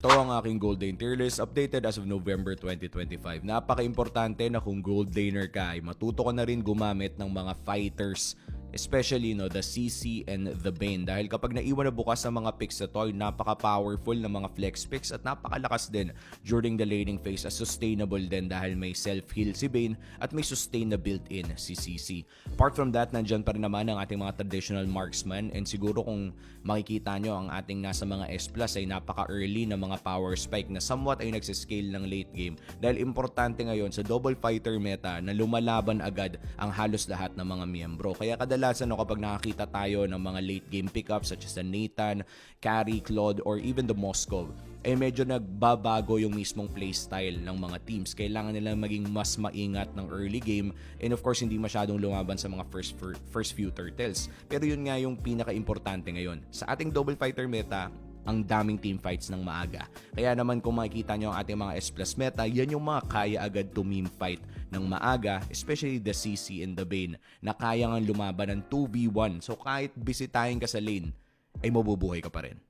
Ito ang aking gold lane tier list updated as of November 2025. Napaka-importante na kung gold laner ka ay matuto ka na rin gumamit ng mga fighters, especially the CC and the Bane. Dahil kapag naiwan na bukas ang mga picks na to, ay napaka-powerful na mga flex picks at napakalakas din during the laning phase as sustainable din dahil may self-heal si Bane at may sustain na built-in si CC. Apart from that, nandyan pa rin naman ang ating mga traditional marksman and siguro kung makikita nyo ang ating nasa mga S plus ay napaka-early na mga power spike na somewhat ay nagsiscale ng late game dahil importante ngayon sa double fighter meta na lumalaban agad ang halos lahat ng mga miyembro. Kaya kadalasan kapag nakakita tayo ng mga late game pickups such as the Nathan, Carry, Claude, or even the Moskov, medyo nagbabago yung mismong playstyle ng mga teams. Kailangan nilang maging mas maingat ng early game and of course hindi masyadong lumaban sa mga first few turtles. Pero yun nga yung pinaka-importante ngayon. Sa ating double fighter meta, ang daming team fights ng maaga. Kaya naman kung makikita nyo ang ating mga S plus meta, yan yung mga kaya agad to meme fight ng maaga, especially the CC and the Bane, na kaya nga lumaban ng 2v1. So kahit bisitahin ka sa lane, ay mabubuhay ka pa rin.